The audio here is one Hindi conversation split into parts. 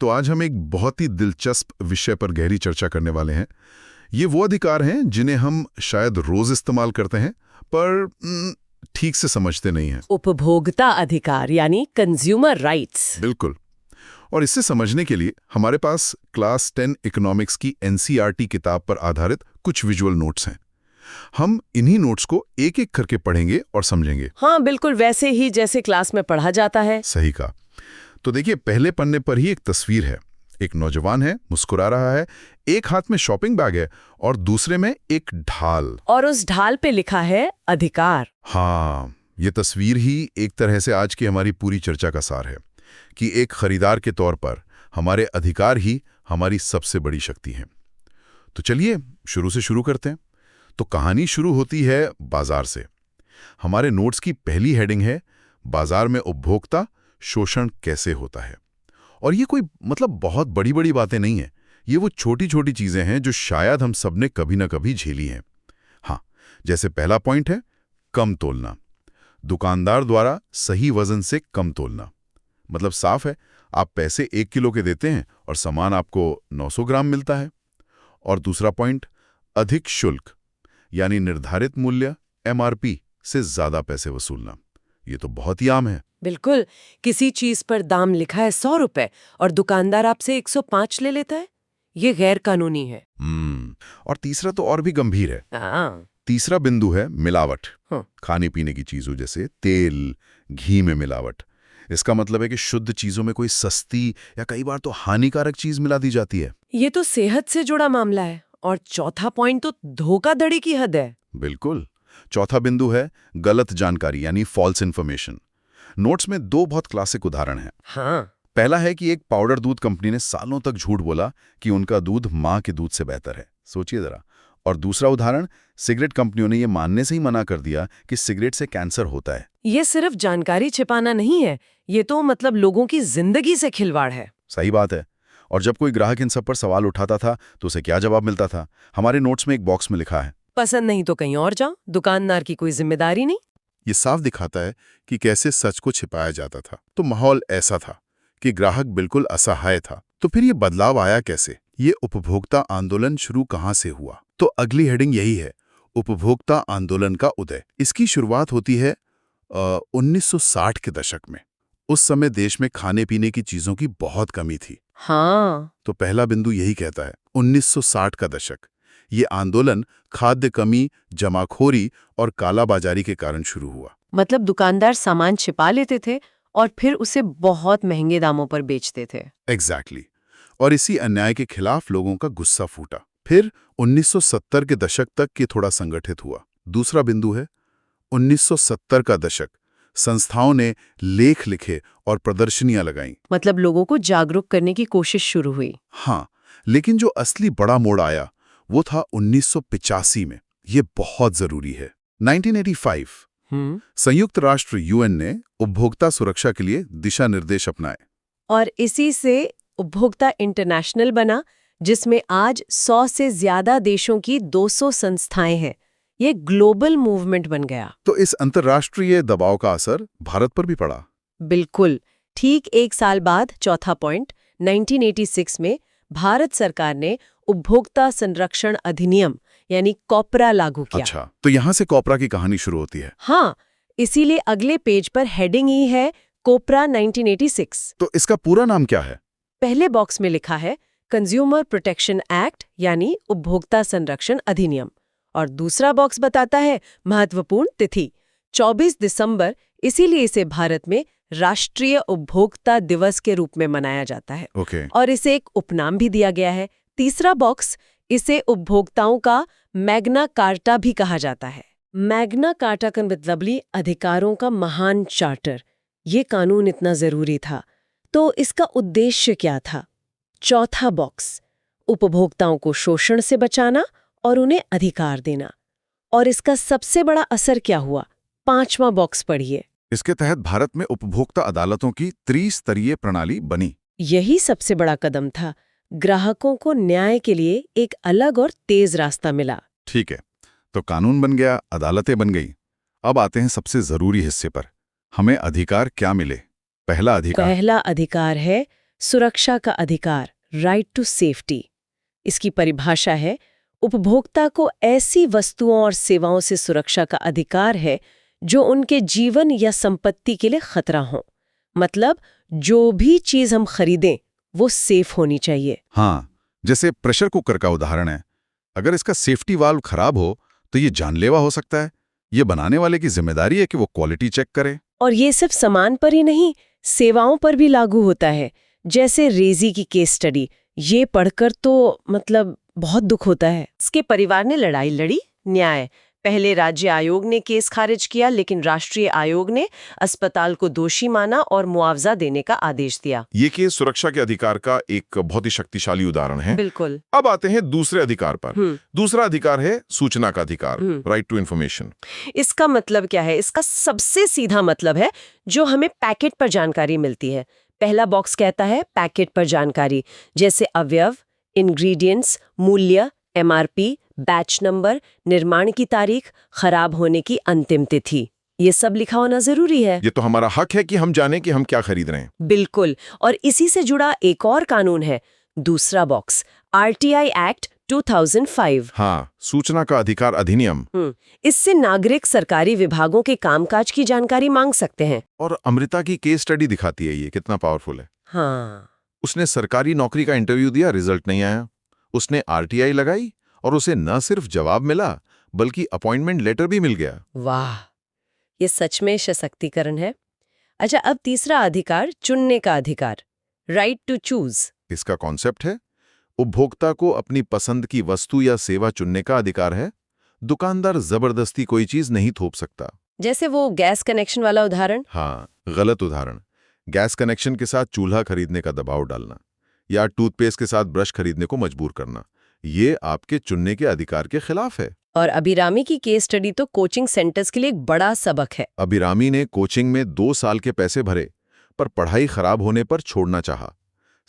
तो आज हम एक बहुत ही दिलचस्प विषय पर गहरी चर्चा करने वाले हैं। ये वो अधिकार हैं जिन्हें हम शायद रोज इस्तेमाल करते हैं पर ठीक से समझते नहीं हैं। उपभोक्ता अधिकार यानी कंज्यूमर राइट्स। बिल्कुल। और इसे समझने के लिए हमारे पास क्लास 10 इकोनॉमिक्स की एनसीईआरटी किताब पर आधारित कुछ विजुअल नोट्स हैं। हम इन्हीं नोट्स को एक एक करके पढ़ेंगे और समझेंगे। हाँ, बिल्कुल वैसे ही जैसे क्लास में पढ़ा जाता है। सही कहा। तो देखिए, पहले पन्ने पर ही एक तस्वीर है। एक नौजवान है, मुस्कुरा रहा है, एक हाथ में शॉपिंग बैग है और दूसरे में एक ढाल। और उस ढाल पे लिखा है अधिकार। हाँ, ये तस्वीर ही एक तरह से आज की हमारी पूरी चर्चा का सार है कि एक खरीदार के तौर पर हमारे अधिकार ही हमारी सबसे बड़ी शक्ति हैं। तो चलिए शुरू से शुरू करते हैं। तो कहानी शुरू होती है बाजार से। हमारे नोट्स की पहली हेडिंग है, बाजार में उपभोक्ता शोषण कैसे होता है। और ये कोई बहुत बड़ी बड़ी बातें नहीं है। ये वो छोटी छोटी चीजें हैं जो शायद हम सब ने कभी ना कभी झेली हैं। हाँ, जैसे पहला पॉइंट है कम तोलना। दुकानदार द्वारा सही वजन से कम तोलना। साफ है, आप पैसे 1 किलो के देते हैं और सामान आपको 900 ग्राम मिलता है। और दूसरा पॉइंट, अधिक शुल्क यानी निर्धारित मूल्य एमआरपी से ज्यादा पैसे वसूलना। ये तो बहुत ही आम है। बिल्कुल, किसी चीज पर दाम लिखा है 100 रुपए और दुकानदार आपसे 105 ले लेता है। ये गैर कानूनी है। और तीसरा तो और भी गंभीर है। तीसरा बिंदु है मिलावट। खाने पीने की चीजों जैसे तेल, घी में मिलावट। इसका मतलब है कि शुद्ध चीजों में कोई सस्ती या कई बार तो हानिकारक चीज मिला दी जाती है। ये तो सेहत से जुड़ा मामला है। और चौथा पॉइंट तो धोखाधड़ी की हद है। बिल्कुल। चौथा बिंदु है गलत जानकारी यानी फॉल्स इन्फॉर्मेशन। नोट्स में 2 बहुत क्लासिक उदाहरण हैं। हाँ। पहला है कि एक पाउडर दूध कंपनी ने सालों तक झूठ बोला कि उनका दूध मां के दूध से बेहतर है। सोचिए जरा। और दूसरा उदाहरण, सिगरेट कंपनियों ने यह मानने से ही मना कर दिया कि सिगरेट से कैंसर होता है। ये सिर्फ जानकारी छिपाना नहीं है, ये तो लोगों की जिंदगी से खिलवाड़ है। सही बात है। और जब कोई ग्राहक इन सब पर सवाल उठाता था तो उसे क्या जवाब मिलता था? हमारे नोट्स में एक बॉक्स में लिखा है, पसंद नहीं तो कहीं और जाओ, दुकानदार की कोई जिम्मेदारी नहीं। ये साफ दिखाता है कि कैसे सच को छिपाया जाता था। तो माहौल ऐसा था कि ग्राहक बिल्कुल असहाय था। तो फिर ये बदलाव आया कैसे? ये उपभोक्ता आंदोलन शुरू कहां से हुआ? तो अगली हेडिंग यही है, उपभोक्ता आंदोलन का उदय। इसकी शुरुआत होती है 1960 के दशक में। उस समय देश में खाने पीने की चीजों की बहुत कमी थी। हाँ। तो पहला बिंदु यही कहता है, 1960 का दशक। ये आंदोलन खाद्य कमी, जमाखोरी और कालाबाजारी के कारण शुरू हुआ। दुकानदार सामान छिपा लेते थे और फिर उसे बहुत महंगे दामों पर बेचते थे। एग्जैक्टली। और इसी अन्याय के खिलाफ लोगों का गुस्सा फूटा। फिर 1970 के दशक तक ये थोड़ा संगठित हुआ। दूसरा बिंदु है 1970 का दशक। संस्थाओं ने लेख लिखे और प्रदर्शनियां लगाईं। लोगों को जागरूक करने की कोशिश शुरू हुई। हाँ, लेकिन जो असली बड़ा मोड़ आया वो था 1985 में। ये बहुत जरूरी है। 1985 संयुक्त राष्ट्र यूएन ने उपभोक्ता सुरक्षा के लिए दिशा निर्देश अपनाए। और इसी से उपभोक्ता इंटरनेशनल बना, जिसमें आज 100 से ज्यादा देशों की 200 संस्थाएं हैं। ये ग्लोबल मूवमेंट बन गया। तो इस अंतर्राष्ट्रीय दबाव का असर भारत पर भी पड़ा। बिल्कुल। ठीक 1 साल बाद, चौथा पॉइंट, 1986 में भारत सरकार ने उपभोक्ता संरक्षण अधिनियम यानी कॉपरा लागू किया। अच्छा, तो यहाँ से कॉपरा की कहानी शुरू होती है। हाँ, इसीलिए अगले पेज पर हेडिंग ही है कोपरा 1986। तो इसका पूरा नाम क्या है? पहले बॉक्स में लिखा है कंज्यूमर प्रोटेक्शन एक्ट यानी उपभोक्ता संरक्षण अधिनियम। और दूसरा बॉक्स बताता है महत्वपूर्ण तिथि 24 दिसंबर। इसीलिए इसे भारत में राष्ट्रीय उपभोक्ता दिवस के रूप में मनाया जाता है। और इसे एक उपनाम भी दिया गया है। तीसरा बॉक्स, इसे उपभोक्ताओं का मैग्ना कार्टा भी कहा जाता है। मैग्ना कार्टा का अधिकारों का महान चार्टर। ये कानून इतना जरूरी था, तो इसका उद्देश्य क्या था? चौथा बॉक्स, उपभोक्ताओं को शोषण से बचाना और उन्हें अधिकार देना। और इसका सबसे बड़ा असर क्या हुआ? 5वां बॉक्स पढ़िए। इसके तहत भारत में उपभोक्ता अदालतों की त्रिस्तरीय प्रणाली बनी। यही सबसे बड़ा कदम था। ग्राहकों को न्याय के लिए एक अलग और तेज रास्ता मिला। ठीक है, तो कानून बन गया, अदालतें बन गई। अब आते हैं सबसे जरूरी हिस्से पर, हमें अधिकार क्या मिले। पहला अधिकार है सुरक्षा का अधिकार, राइट टू सेफ्टी। इसकी परिभाषा है, उपभोक्ता को ऐसी वस्तुओं और सेवाओं से सुरक्षा का अधिकार है जो उनके जीवन या संपत्ति के लिए खतरा हो। मतलब जो भी चीज हम खरीदें वो सेफ होनी चाहिए। हाँ, जैसे प्रेशर कुकर का उदाहरण है। अगर इसका सेफ्टी वाल्व खराब हो तो ये जानलेवा हो सकता है। ये बनाने वाले की जिम्मेदारी है कि वो क्वालिटी चेक करे। और ये सिर्फ सामान पर ही नहीं, सेवाओं पर भी लागू होता है। जैसे रेजी की केस स्टडी, ये पढ़कर तो मतलब बहुत दुख होता है। उसके परिवार ने लड़ाई लड़ी, न्याय। पहले राज्य आयोग ने केस खारिज किया, लेकिन राष्ट्रीय आयोग ने अस्पताल को दोषी माना और मुआवजा देने का आदेश दिया। ये केस सुरक्षा के अधिकार का एक बहुत ही शक्तिशाली उदाहरण है। बिल्कुल। अब आते हैं दूसरे अधिकार पर। दूसरा अधिकार है सूचना का अधिकार, राइट टू इन्फॉर्मेशन। इसका मतलब क्या है? इसका सबसे सीधा मतलब है जो हमें पैकेट पर जानकारी मिलती है। पहला बॉक्स कहता है पैकेट पर जानकारी, जैसे अवयव, इंग्रेडिएंट्स, मूल्य, एमआरपी, बैच नंबर, निर्माण की तारीख, खराब होने की अंतिम तिथि। ये सब लिखा होना जरूरी है। ये तो हमारा हक है कि हम जानें कि हम क्या खरीद रहे हैं। बिल्कुल। और इसी से जुड़ा एक और कानून है, दूसरा बॉक्स, आरटीआई एक्ट 2005। हाँ, सूचना का अधिकार अधिनियम। इससे नागरिक सरकारी विभागों के कामकाज की जानकारी मांग सकते हैं। और अमृता की केस स्टडी दिखाती है ये कितना पावरफुल है। हाँ। उसने सरकारी नौकरी का इंटरव्यू दिया, रिजल्ट नहीं आया। उसने आरटीआई लगाई और उसे न सिर्फ जवाब मिला बल्कि अपॉइंटमेंट लेटर भी मिल गया। वाह, ये सच में सशक्तिकरण है। अच्छा, अब तीसरा अधिकार, चुनने का अधिकार, राइट टू चूज। इसका कॉन्सेप्ट है, उपभोक्ता को अपनी पसंद की वस्तु या सेवा चुनने का अधिकार है। दुकानदार जबरदस्ती कोई चीज नहीं थोप सकता। जैसे वो गैस कनेक्शन वाला उदाहरण। हाँ, गलत उदाहरण। गैस कनेक्शन के साथ चूल्हा खरीदने का दबाव डालना या टूथपेस्ट के साथ ब्रश खरीदने को मजबूर करना, ये आपके चुनने के अधिकार के खिलाफ है। और अभिरामी की केस स्टडी तो कोचिंग सेंटर्स के लिए एक बड़ा सबक है। अभिरामी ने कोचिंग में 2 साल के पैसे भरे, पर पढ़ाई खराब होने पर छोड़ना चाहा।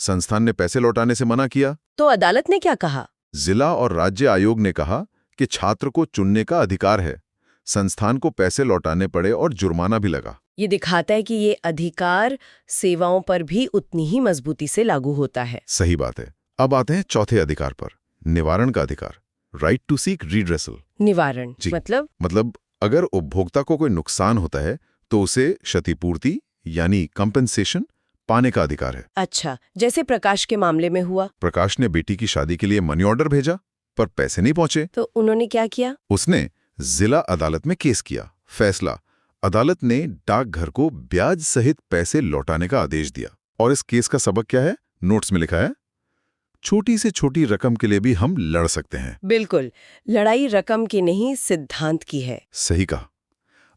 संस्थान ने पैसे लौटाने से मना किया। तो अदालत ने क्या कहा? जिला और राज्य आयोग ने कहा कि छात्र को चुनने का अधिकार है। संस्थान को पैसे लौटाने पड़े और जुर्माना भी लगा। ये दिखाता है कि ये अधिकार सेवाओं पर भी उतनी ही मजबूती से लागू होता है। सही बात है। अब आते हैं चौथे अधिकार पर, निवारण का अधिकार, राइट टू सीक रिड्रेसल। निवारण जी। मतलब अगर उपभोक्ता को कोई नुकसान होता है तो उसे क्षतिपूर्ति यानी कंपेंसेशन पाने का अधिकार है। अच्छा, जैसे प्रकाश के मामले में हुआ। प्रकाश ने बेटी की शादी के लिए मनी ऑर्डर भेजा, पर पैसे नहीं पहुंचे। तो उन्होंने क्या किया? उसने जिला अदालत में केस किया। फैसला, अदालत ने डाकघर को ब्याज सहित पैसे लौटाने का आदेश दिया। और इस केस का सबक क्या है? नोट्स में लिखा है, छोटी से छोटी रकम के लिए भी हम लड़ सकते हैं। बिल्कुल, लड़ाई रकम की नहीं, सिद्धांत की है। सही कहा।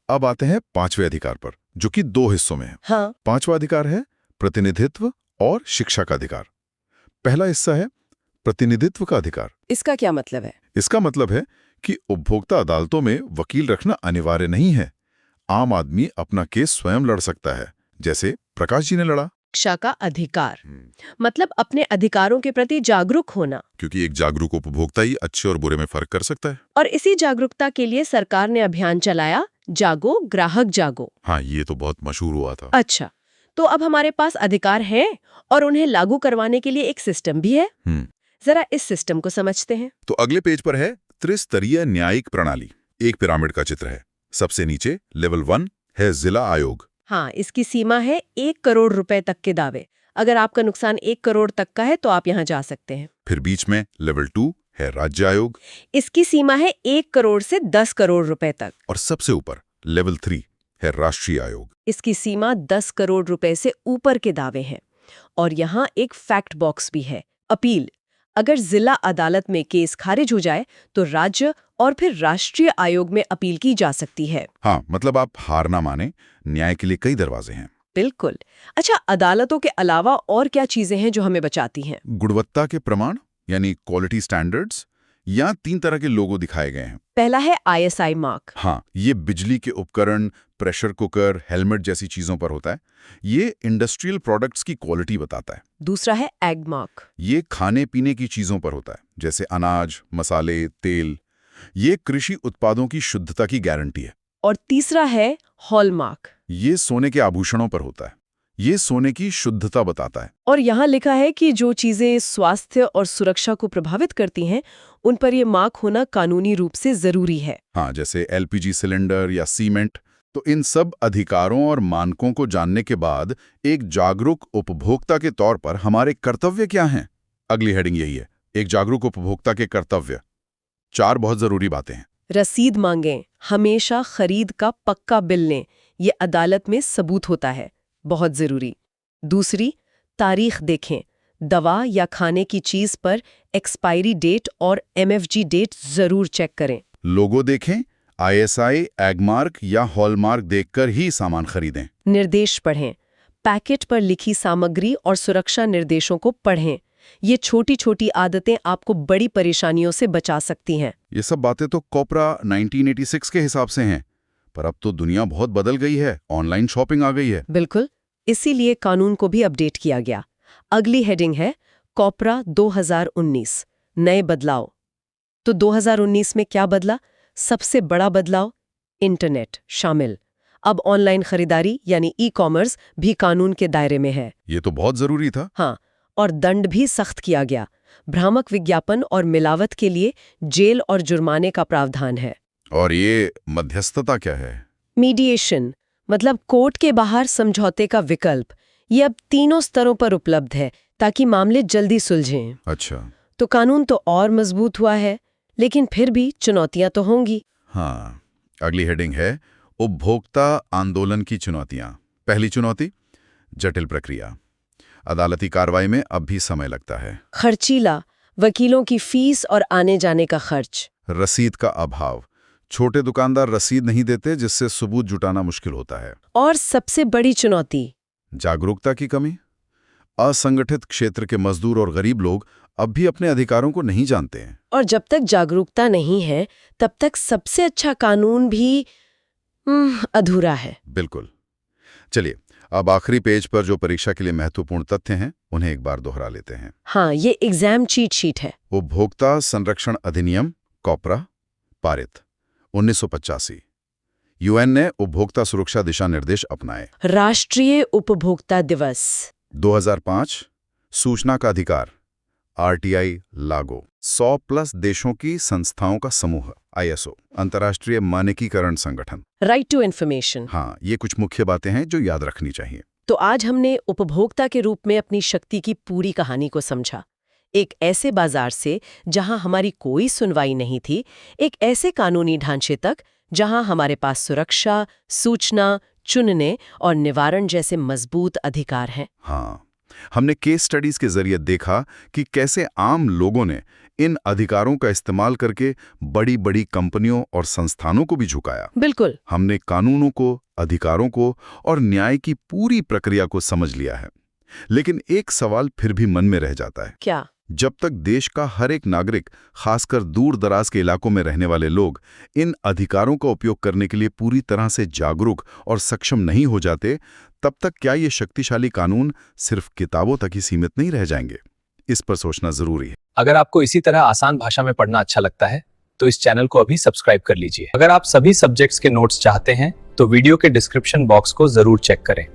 अब आते हैं पांचवें अधिकार पर, जो कि 2 हिस्सों में है। हाँ। पांचवा अधिकार है प्रतिनिधित्व और शिक्षा का अधिकार। पहला हिस्सा है प्रतिनिधित्व का अधिकार। इसका क्या मतलब है? इसका मतलब है कि उपभोक्ता अदालतों में वकील रखना अनिवार्य नहीं है। आम आदमी अपना केस स्वयं लड़ सकता है, जैसे प्रकाश जी ने लड़ा। शिक्षा का अधिकार मतलब अपने अधिकारों के प्रति जागरूक होना। क्योंकि एक जागरूक उपभोक्ता ही अच्छे और बुरे में फर्क कर सकता है। और इसी जागरूकता के लिए सरकार ने अभियान चलाया, जागो ग्राहक जागो। हाँ, ये तो बहुत मशहूर हुआ था। अच्छा, तो अब हमारे पास अधिकार हैं और उन्हें लागू करवाने के लिए एक सिस्टम भी है। जरा इस सिस्टम को समझते हैं। तो अगले पेज पर है त्रिस्तरीय न्यायिक प्रणाली। एक पिरामिड का चित्र है। सबसे नीचे लेवल 1 है जिला आयोग। हाँ, इसकी सीमा है 1 करोड़ रुपए तक के दावे। अगर आपका नुकसान 1 करोड़ तक का है तो आप यहाँ जा सकते हैं। फिर बीच में लेवल 2 है राज्य आयोग। इसकी सीमा है 1 करोड़ से 10 करोड़ रुपए तक। और सबसे ऊपर लेवल 3 है राष्ट्रीय आयोग। इसकी सीमा 10 करोड़ रुपए से ऊपर के दावे हैं। और यहाँ एक फैक्ट बॉक्स भी है, अपील। अगर जिला अदालत में केस खारिज हो जाए तो राज्य और फिर राष्ट्रीय आयोग में अपील की जा सकती है। हाँ, मतलब आप हार ना माने, न्याय के लिए कई दरवाजे हैं। बिल्कुल। अच्छा, अदालतों के अलावा और क्या चीजें हैं जो हमें बचाती हैं? गुणवत्ता के प्रमाण यानी क्वालिटी स्टैंडर्ड्स, या 3 तरह के लोगो दिखाए गए हैं। पहला है ISI मार्क। हाँ, ये बिजली के उपकरण, प्रेशर कुकर, हेलमेट जैसी चीजों पर होता है। ये इंडस्ट्रियल प्रोडक्ट्स की क्वालिटी बताता है। दूसरा है एग मार्क। ये खाने पीने की चीजों पर होता है, जैसे अनाज, मसाले, तेल। ये कृषि उत्पादों की शुद्धता की गारंटी है। और तीसरा है हॉलमार्क। ये सोने के आभूषणों पर होता है। ये सोने की शुद्धता बताता है। और यहाँ लिखा है कि जो चीजें स्वास्थ्य और सुरक्षा को प्रभावित करती हैं, उन पर ये मार्क होना कानूनी रूप से जरूरी है। हाँ, जैसे एलपीजी सिलेंडर या सीमेंट। तो इन सब अधिकारों और मानकों को जानने के बाद एक जागरूक उपभोक्ता के तौर पर हमारे कर्तव्य क्या हैं? अगली हेडिंग यही है, एक जागरूक उपभोक्ता के कर्तव्य। 4 बहुत जरूरी बातें हैं। रसीद मांगें, हमेशा खरीद का पक्का बिल लें, ये अदालत में सबूत होता है, बहुत जरूरी। दूसरी, तारीख देखें, दवा या खाने की चीज पर एक्सपायरी डेट और एमएफजी डेट जरूर चेक करें। लोगो देखें, आईएसआई, एगमार्क या हॉलमार्क देखकर ही सामान खरीदें। निर्देश पढ़ें, पैकेट पर लिखी सामग्री और सुरक्षा निर्देशों को पढ़ें। ये छोटी छोटी आदतें आपको बड़ी परेशानियों से बचा सकती हैं। ये सब बातें तो कोपरा 1986 के हिसाब से हैं, पर अब तो दुनिया बहुत बदल गई है, ऑनलाइन शॉपिंग आ गई है। बिल्कुल, इसीलिए कानून को भी अपडेट किया गया। अगली हेडिंग है कोपरा 2019, नए बदलाव। तो 2019 में क्या बदला? सबसे बड़ा बदलाव, इंटरनेट शामिल। अब ऑनलाइन खरीदारी यानी ई-कॉमर्स भी कानून के दायरे में है। ये तो बहुत जरूरी था। हाँ, और दंड भी सख्त किया गया। भ्रामक विज्ञापन और मिलावट के लिए जेल और जुर्माने का प्रावधान है। और ये मध्यस्थता क्या है? मीडिएशन, मतलब कोर्ट के बाहर समझौते का विकल्प, ये अब 3 स्तरों पर उपलब्ध है ताकि मामले जल्दी सुलझें। अच्छा। तो कानून तो और मजबूत हुआ है, लेकिन फिर भी चुनौतियां तो होंगी। हाँ, अगली हेडिंग है उपभोक्ता आंदोलन की चुनौतियां। पहली चुनौती, जटिल प्रक्रिया। अदालती कार्रवाई में अब भी समय लगता है। खर्चीला, वकीलों की फीस और आने जाने का खर्च। रसीद का अभाव, छोटे दुकानदार रसीद नहीं देते, जिससे सबूत जुटाना मुश्किल होता है। और सबसे बड़ी चुनौती, जागरूकता की कमी। असंगठित क्षेत्र के मजदूर और गरीब लोग अब भी अपने अधिकारों को नहीं जानते हैं। और जब तक जागरूकता नहीं है, तब तक सबसे अच्छा कानून भी अधूरा है। बिल्कुल। चलिए, अब आखिरी पेज पर जो परीक्षा के लिए महत्वपूर्ण तथ्य हैं, उन्हें एक बार दोहरा लेते हैं। हाँ, ये एग्जाम चीट शीट है। उपभोक्ता संरक्षण अधिनियम कोपरा पारित 1985। यूएन ने उपभोक्ता सुरक्षा दिशा निर्देश अपनाए। राष्ट्रीय उपभोक्ता दिवस 2005 सूचना का अधिकार आरटीआई लागू। 100+ देशों की संस्थाओं का समूह आईएसओ, अंतर्राष्ट्रीय मानकीकरण संगठन। Right to information. हाँ, ये कुछ मुख्य बातें हैं जो याद रखनी चाहिए। तो आज हमने उपभोक्ता के रूप में अपनी शक्ति की पूरी कहानी को समझा। एक ऐसे बाजार से जहां हमारी कोई सुनवाई नहीं थी, एक ऐसे कानूनी ढांचे तक जहां हमारे पास सुरक्षा, सूचना, चुनने और निवारण जैसे मजबूत अधिकार हैं। हाँ, हमने केस स्टडीज के जरिए देखा कि कैसे आम लोगों ने इन अधिकारों का इस्तेमाल करके बड़ी-बड़ी कंपनियों और संस्थानों को भी झुकाया। बिल्कुल। हमने कानूनों को, अधिकारों को और न्याय की पूरी प्रक्रिया को समझ लिया है। लेकिन एक सवाल फिर भी मन में रह जाता है। क्या? जब तक देश का हर एक नागरिक, खासकर दूर दराज के इलाकों में रहने वाले लोग, इन अधिकारों का उपयोग करने के लिए पूरी तरह से जागरूक और सक्षम नहीं हो जाते, तब तक क्या ये शक्तिशाली कानून सिर्फ किताबों तक ही सीमित नहीं रह जाएंगे? इस पर सोचना जरूरी है। अगर आपको इसी तरह आसान भाषा में पढ़ना अच्छा लगता है, तो इस चैनल को अभी सब्सक्राइब कर लीजिए। अगर आप सभी सब्जेक्ट्स के नोट्स चाहते हैं, तो वीडियो के डिस्क्रिप्शन बॉक्स को जरूर चेक करें।